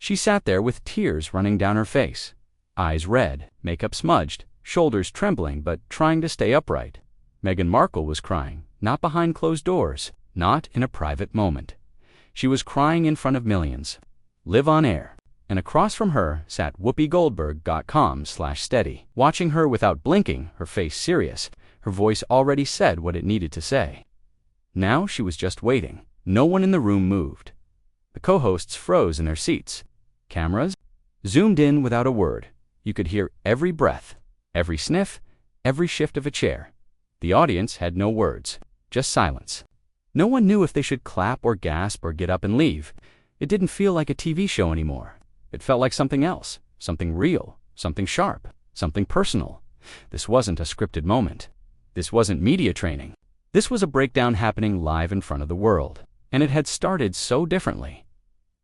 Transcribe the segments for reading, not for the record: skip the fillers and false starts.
She sat there with tears running down her face, eyes red, makeup smudged, shoulders trembling but trying to stay upright. Meghan Markle was crying, not behind closed doors, not in a private moment. She was crying in front of millions. Live on air. And across from her sat Whoopi Goldberg, calm/steady, watching her without blinking, her face serious. Her voice already said what it needed to say. Now she was just waiting. No one in the room moved. The co-hosts froze in their seats. Cameras zoomed in without a word. You could hear every breath, every sniff, every shift of a chair. The audience had no words, just silence. No one knew if they should clap or gasp or get up and leave. It didn't feel like a TV show anymore. It felt like something else, something real, something sharp, something personal. This wasn't a scripted moment. This wasn't media training. This was a breakdown happening live in front of the world, and it had started so differently.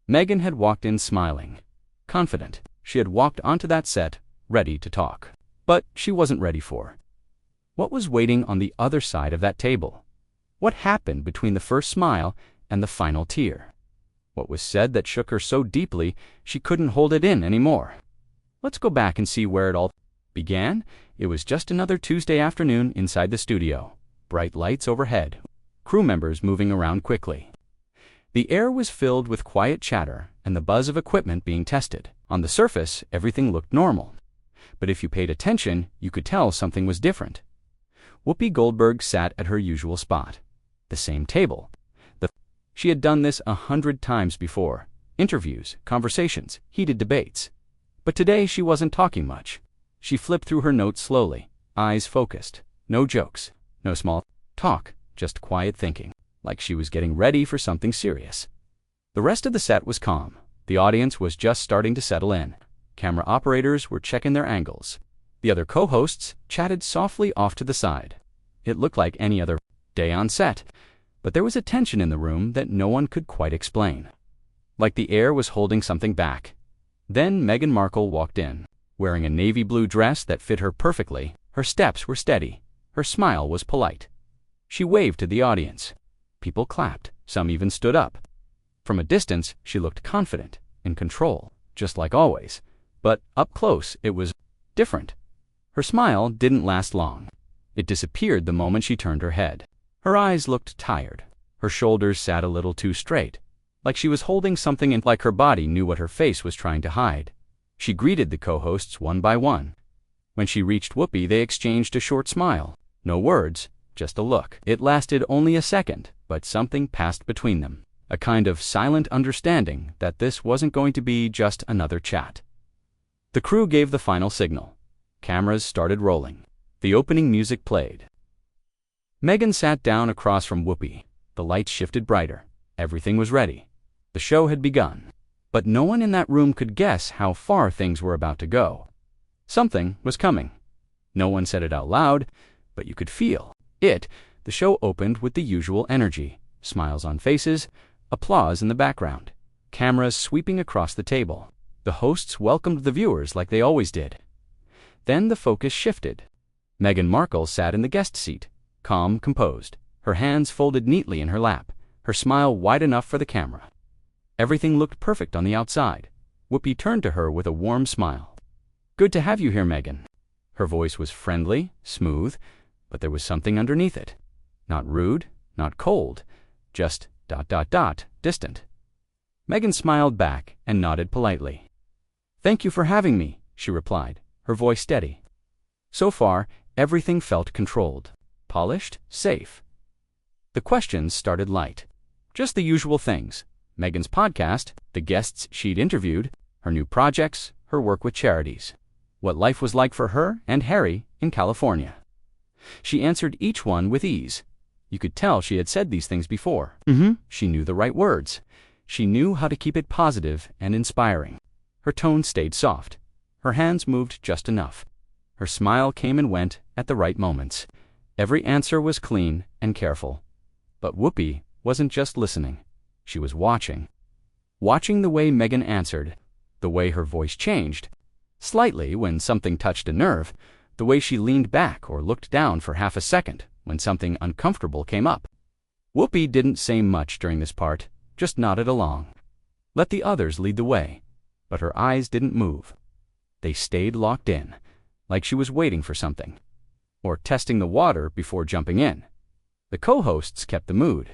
Meghan had walked in smiling, confident. She had walked onto that set, ready to talk. But she wasn't ready for what was waiting on the other side of that table. What happened between the first smile and the final tear? What was said that shook her so deeply she couldn't hold it in anymore? Let's go back and see where it all began. It was just another Tuesday afternoon inside the studio. Bright lights overhead, crew members moving around quickly. The air was filled with quiet chatter and the buzz of equipment being tested. On the surface, everything looked normal. But if you paid attention, you could tell something was different. Whoopi Goldberg sat at her usual spot. The same table. She had done this 100 times before. Interviews, conversations, heated debates. But today she wasn't talking much. She flipped through her notes slowly, eyes focused. No jokes, no small talk, just quiet thinking, like she was getting ready for something serious. The rest of the set was calm. The audience was just starting to settle in. Camera operators were checking their angles. The other co-hosts chatted softly off to the side. It looked like any other day on set. But there was a tension in the room that no one could quite explain. Like the air was holding something back. Then Meghan Markle walked in, wearing a navy blue dress that fit her perfectly. Her steps were steady. Her smile was polite. She waved to the audience. People clapped. Some even stood up. From a distance, she looked confident, in control, just like always. But up close, it was different. Her smile didn't last long. It disappeared the moment she turned her head. Her eyes looked tired. Her shoulders sat a little too straight, like she was holding something and like her body knew what her face was trying to hide. She greeted the co-hosts one by one. When she reached Whoopi, they exchanged a short smile. No words, just a look. It lasted only a second, but something passed between them. A kind of silent understanding that this wasn't going to be just another chat. The crew gave the final signal. Cameras started rolling. The opening music played. Meghan sat down across from Whoopi. The lights shifted brighter. Everything was ready. The show had begun. But no one in that room could guess how far things were about to go. Something was coming. No one said it out loud, but you could feel it. The show opened with the usual energy. Smiles on faces, applause in the background, cameras sweeping across the table. The hosts welcomed the viewers like they always did. Then the focus shifted. Meghan Markle sat in the guest seat, calm, composed, her hands folded neatly in her lap, her smile wide enough for the camera. Everything looked perfect on the outside. Whoopi turned to her with a warm smile. "Good to have you here, Meghan." Her voice was friendly, smooth, but there was something underneath it. Not rude, not cold, just ... distant. Meghan smiled back and nodded politely. "Thank you for having me," she replied, her voice steady. So far, everything felt controlled, polished, safe. The questions started light. Just the usual things. Meghan's podcast, the guests she'd interviewed, her new projects, her work with charities. What life was like for her and Harry in California. She answered each one with ease. You could tell she had said these things before. She knew the right words. She knew how to keep it positive and inspiring. Her tone stayed soft. Her hands moved just enough. Her smile came and went at the right moments. Every answer was clean and careful. But Whoopi wasn't just listening. She was watching. Watching the way Meghan answered, the way her voice changed, slightly when something touched a nerve, the way she leaned back or looked down for half a second when something uncomfortable came up. Whoopi didn't say much during this part, just nodded along. Let the others lead the way. but her eyes didn't move. They stayed locked in, like she was waiting for something, or testing the water before jumping in. The co-hosts kept the mood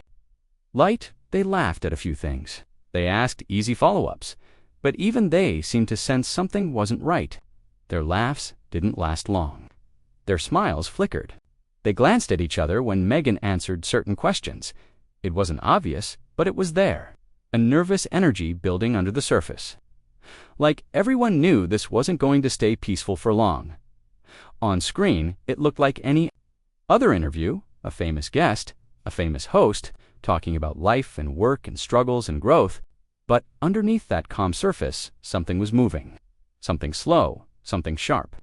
light. They laughed at a few things. They asked easy follow-ups, but even they seemed to sense something wasn't right. Their laughs didn't last long. Their smiles flickered. They glanced at each other when Meghan answered certain questions. It wasn't obvious, but it was there, a nervous energy building under the surface. Like everyone knew this wasn't going to stay peaceful for long. On screen, it looked like any other interview, a famous guest, a famous host, talking about life and work and struggles and growth. But underneath that calm surface, something was moving. Something slow, something sharp.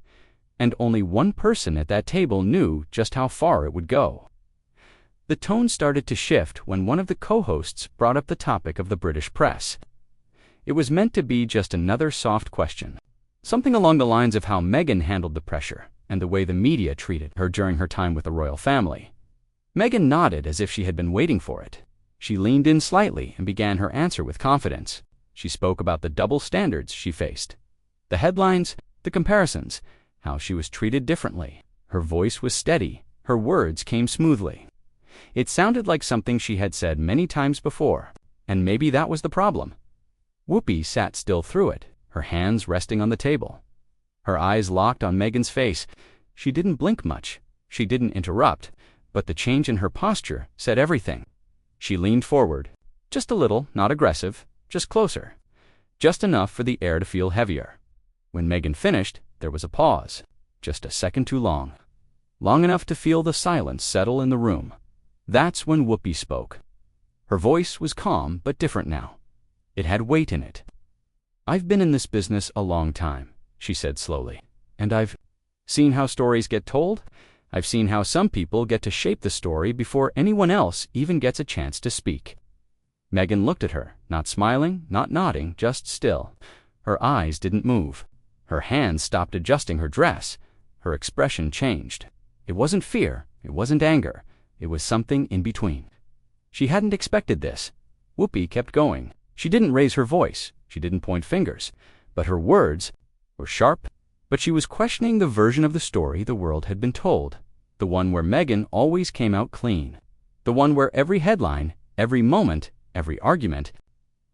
And only one person at that table knew just how far it would go. The tone started to shift when one of the co-hosts brought up the topic of the British press. It was meant to be just another soft question, something along the lines of how Meghan handled the pressure and the way the media treated her during her time with the royal family. Meghan nodded as if she had been waiting for it. She leaned in slightly and began her answer with confidence. She spoke about the double standards she faced, the headlines, the comparisons, how she was treated differently. Her voice was steady. Her words came smoothly. It sounded like something she had said many times before, and maybe that was the problem. Whoopi sat still through it, her hands resting on the table. Her eyes locked on Meghan's face. She didn't blink much. She didn't interrupt, but the change in her posture said everything. She leaned forward, just a little, not aggressive, just closer, just enough for the air to feel heavier. When Meghan finished, there was a pause, just a second too long, long enough to feel the silence settle in the room. That's when Whoopi spoke. Her voice was calm but different now. It had weight in it. "I've been in this business a long time," she said slowly, "and I've seen how stories get told. I've seen how some people get to shape the story before anyone else even gets a chance to speak." Meghan looked at her, not smiling, not nodding, just still. Her eyes didn't move. Her hands stopped adjusting her dress. Her expression changed. It wasn't fear. It wasn't anger. It was something in between. She hadn't expected this. Whoopi kept going. She didn't raise her voice. She didn't point fingers. But her words were sharp. But she was questioning the version of the story the world had been told. The one where Meghan always came out clean. The one where every headline, every moment, every argument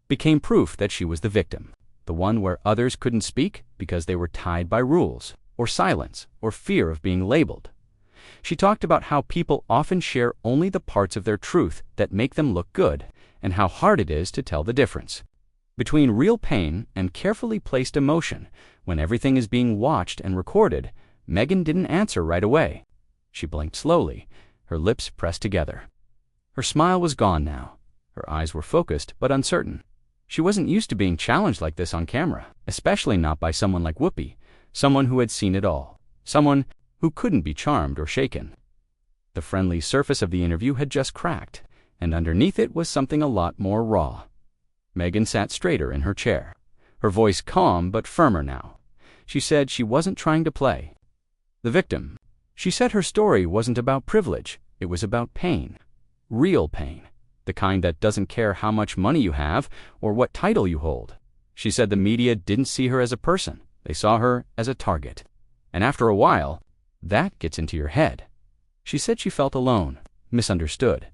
became proof that she was the victim. The one where others couldn't speak because they were tied by rules, or silence, or fear of being labeled. She talked about how people often share only the parts of their truth that make them look good, and how hard it is to tell the difference between real pain and carefully placed emotion. When everything is being watched and recorded, Meghan didn't answer right away. She blinked slowly, her lips pressed together. Her smile was gone now. Her eyes were focused but uncertain. She wasn't used to being challenged like this on camera, especially not by someone like Whoopi, someone who had seen it all, someone who couldn't be charmed or shaken. The friendly surface of the interview had just cracked, and underneath it was something a lot more raw. Meghan sat straighter in her chair, her voice calm but firmer now. She said she wasn't trying to play the victim. She said her story wasn't about privilege. It was about pain, real pain, the kind that doesn't care how much money you have or what title you hold. She said the media didn't see her as a person. They saw her as a target. And after a while, that gets into your head. She said she felt alone, misunderstood,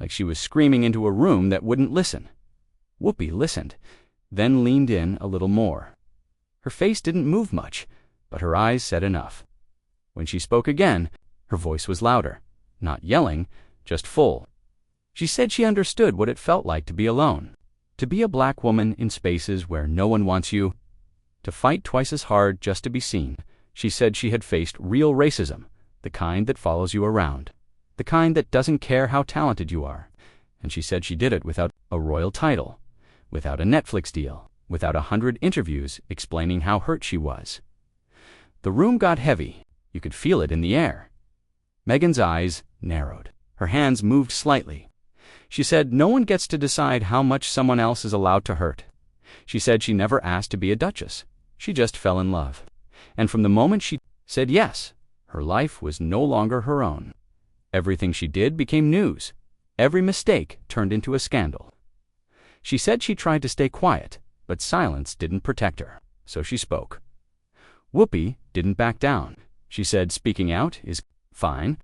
like she was screaming into a room that wouldn't listen. Whoopi listened, then leaned in a little more. Her face didn't move much, but her eyes said enough. When she spoke again, her voice was louder, not yelling, just full. She said she understood what it felt like to be alone, to be a black woman in spaces where no one wants you, to fight twice as hard just to be seen. She said she had faced real racism, the kind that follows you around, the kind that doesn't care how talented you are. And she said she did it without a royal title, without a Netflix deal, without 100 interviews explaining how hurt she was. The room got heavy. You could feel it in the air. Meghan's eyes narrowed. Her hands moved slightly. She said no one gets to decide how much someone else is allowed to hurt. She said she never asked to be a duchess. She just fell in love. And from the moment she said yes, her life was no longer her own. Everything she did became news. Every mistake turned into a scandal. She said she tried to stay quiet, But silence didn't protect her, so she spoke. Whoopi didn't back down. She said speaking out is fine,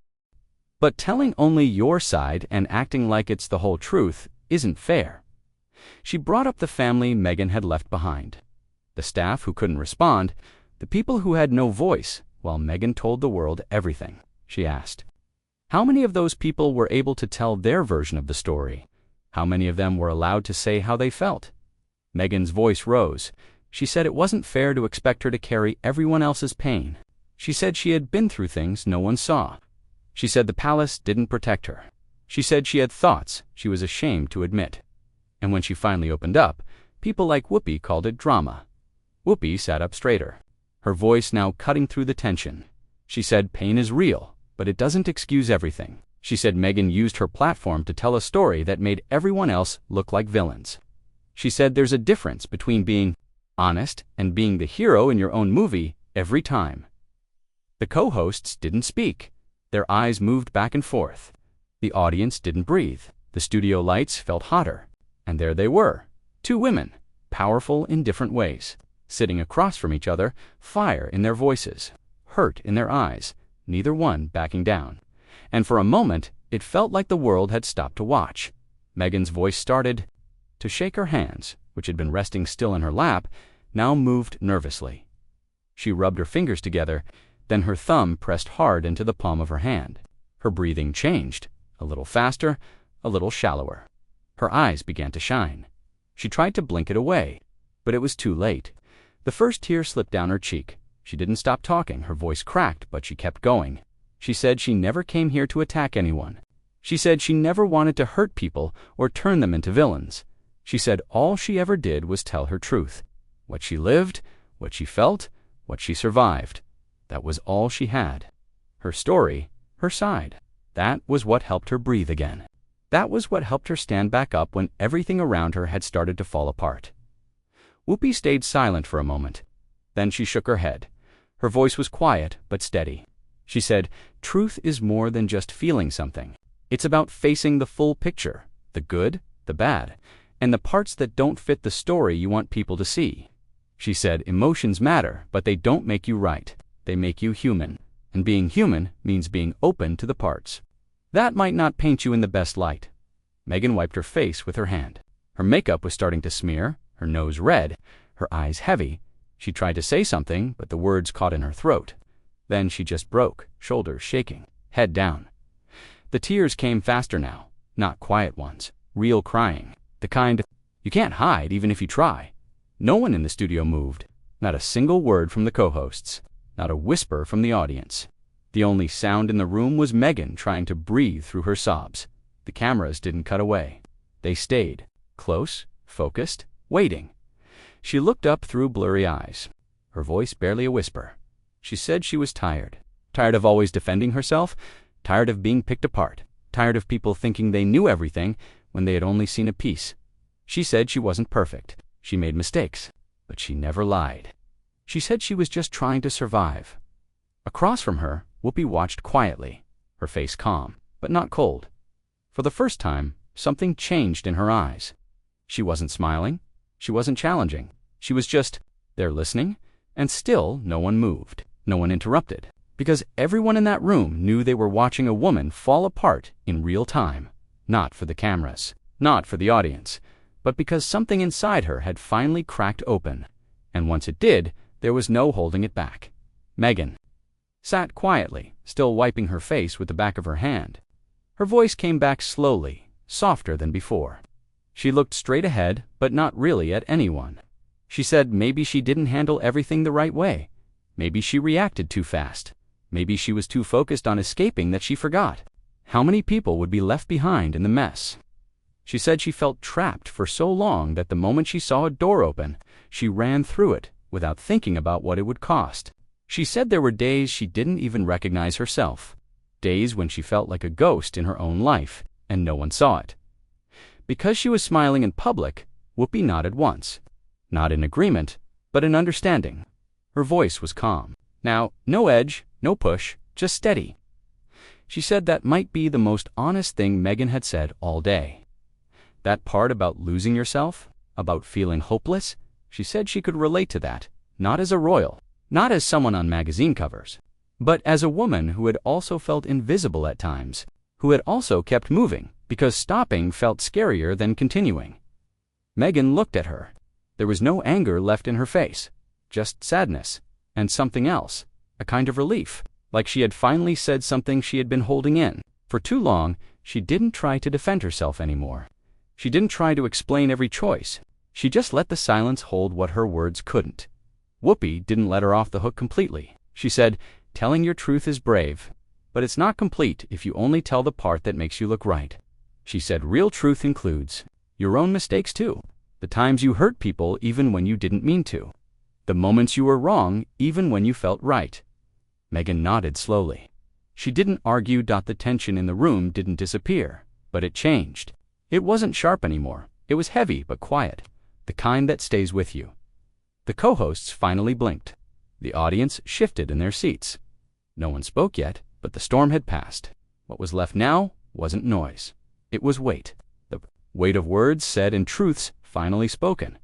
but telling only your side and acting like it's the whole truth isn't fair. She brought up the family Meghan had left behind, the staff who couldn't respond, the people who had no voice while Meghan told the world everything. She asked, how many of those people were able to tell their version of the story? How many of them were allowed to say how they felt? Meghan's voice rose. She said it wasn't fair to expect her to carry everyone else's pain. She said she had been through things no one saw. She said the palace didn't protect her. She said she had thoughts she was ashamed to admit. And when she finally opened up, people like Whoopi called it drama. Whoopi sat up straighter, her voice now cutting through the tension. She said pain is real, but it doesn't excuse everything. She said Meghan used her platform to tell a story that made everyone else look like villains. She said there's a difference between being honest and being the hero in your own movie every time. The co-hosts didn't speak. Their eyes moved back and forth. The audience didn't breathe. The studio lights felt hotter. And there they were, two women, powerful in different ways, sitting across from each other, fire in their voices, hurt in their eyes, neither one backing down. And for a moment, it felt like the world had stopped to watch. Meghan's voice started to shake. Her hands, which had been resting still in her lap, now moved nervously. She rubbed her fingers together, then her thumb pressed hard into the palm of her hand. Her breathing changed, a little faster, a little shallower. Her eyes began to shine. She tried to blink it away, but it was too late. The first tear slipped down her cheek. She didn't stop talking. Her voice cracked, but she kept going. She said she never came here to attack anyone. She said she never wanted to hurt people or turn them into villains. She said all she ever did was tell her truth. What she lived, what she felt, what she survived. That was all she had. Her story, her side. That was what helped her breathe again. That was what helped her stand back up when everything around her had started to fall apart. Whoopi stayed silent for a moment. Then she shook her head. Her voice was quiet but steady. She said, truth is more than just feeling something. It's about facing the full picture, the good, the bad, and the parts that don't fit the story you want people to see. She said, emotions matter, but they don't make you right. They make you human. And being human means being open to the parts. That might not paint you in the best light. Meghan wiped her face with her hand. Her makeup was starting to smear, her nose red, her eyes heavy. She tried to say something, but the words caught in her throat. Then she just broke, shoulders shaking, head down. The tears came faster now, not quiet ones, real crying, the kind you can't hide even if you try. No one in the studio moved, not a single word from the co-hosts, not a whisper from the audience. The only sound in the room was Meghan trying to breathe through her sobs. The cameras didn't cut away. They stayed, close, focused, waiting. She looked up through blurry eyes, her voice barely a whisper. She said she was tired. Tired of always defending herself, tired of being picked apart, tired of people thinking they knew everything when they had only seen a piece. She said she wasn't perfect. She made mistakes, but she never lied. She said she was just trying to survive. Across from her, Whoopi watched quietly, her face calm, but not cold. For the first time, something changed in her eyes. She wasn't smiling. She wasn't challenging. She was just there listening, and still no one moved. No one interrupted, because everyone in that room knew they were watching a woman fall apart in real time. Not for the cameras, not for the audience, but because something inside her had finally cracked open. And once it did, there was no holding it back. Meghan sat quietly, still wiping her face with the back of her hand. Her voice came back slowly, softer than before. She looked straight ahead, but not really at anyone. She said maybe she didn't handle everything the right way. Maybe she reacted too fast. Maybe she was too focused on escaping that she forgot how many people would be left behind in the mess. She said she felt trapped for so long that the moment she saw a door open, she ran through it without thinking about what it would cost. She said there were days she didn't even recognize herself, days when she felt like a ghost in her own life, and no one saw it. Because she was smiling in public, Whoopi nodded once, not in agreement, but in understanding. Her voice was calm. Now, no edge, no push, just steady. She said that might be the most honest thing Meghan had said all day. That part about losing yourself, about feeling hopeless, She said she could relate to that, not as a royal, not as someone on magazine covers, but as a woman who had also felt invisible at times, who had also kept moving because stopping felt scarier than continuing. Meghan looked at her. There was no anger left in her face, just sadness, and something else, a kind of relief, like she had finally said something she had been holding in. For too long, she didn't try to defend herself anymore. She didn't try to explain every choice. She just let the silence hold what her words couldn't. Whoopi didn't let her off the hook completely. She said, "Telling your truth is brave, but it's not complete if you only tell the part that makes you look right." She said, "Real truth includes your own mistakes too. The times you hurt people even when you didn't mean to. The moments you were wrong even when you felt right." Meghan nodded slowly. She didn't argue. The tension in the room didn't disappear, but it changed. It wasn't sharp anymore. It was heavy but quiet, the kind that stays with you. The co-hosts finally blinked. The audience shifted in their seats. No one spoke yet, but the storm had passed. What was left now wasn't noise. It was weight. The weight of words said and truths finally spoken.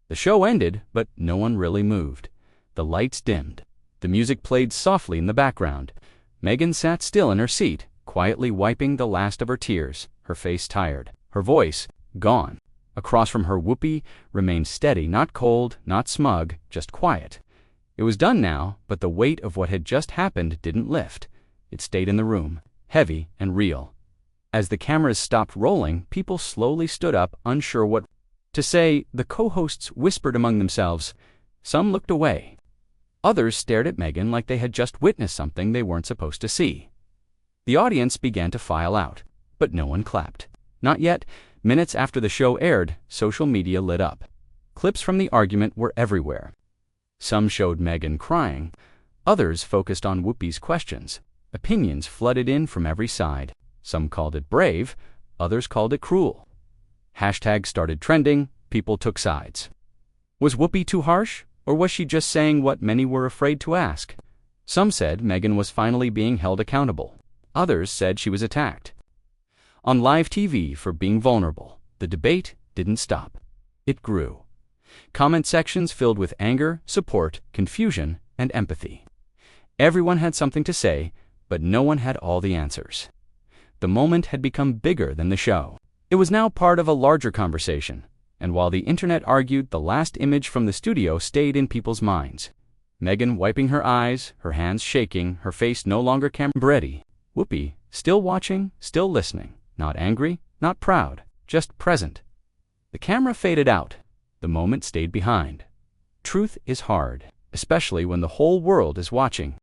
The show ended, but no one really moved. The lights dimmed. The music played softly in the background. Meghan sat still in her seat, quietly wiping the last of her tears, her face tired, her voice gone. Across from her, Whoopi remained steady, not cold, not smug, just quiet. It was done now, but the weight of what had just happened didn't lift. It stayed in the room, heavy and real. As the cameras stopped rolling, people slowly stood up, unsure what to say. The co-hosts whispered among themselves. Some looked away. Others stared at Meghan like they had just witnessed something they weren't supposed to see. The audience began to file out, but no one clapped. Not yet. Minutes after the show aired, social media lit up. Clips from the argument were everywhere. Some showed Meghan crying. Others focused on Whoopi's questions. Opinions flooded in from every side. Some called it brave, others called it cruel. Hashtags started trending. People took sides. Was Whoopi too harsh? Or was she just saying what many were afraid to ask? Some said Meghan was finally being held accountable. Others said she was attacked on live TV for being vulnerable. The debate didn't stop. It grew. Comment sections filled with anger, support, confusion, and empathy. Everyone had something to say, but no one had all the answers. The moment had become bigger than the show. It was now part of a larger conversation. And while the internet argued, the last image from the studio stayed in people's minds. Meghan wiping her eyes, her hands shaking, her face no longer camera-ready. Whoopi, still watching, still listening. Not angry, not proud, just present. The camera faded out. The moment stayed behind. Truth is hard, especially when the whole world is watching.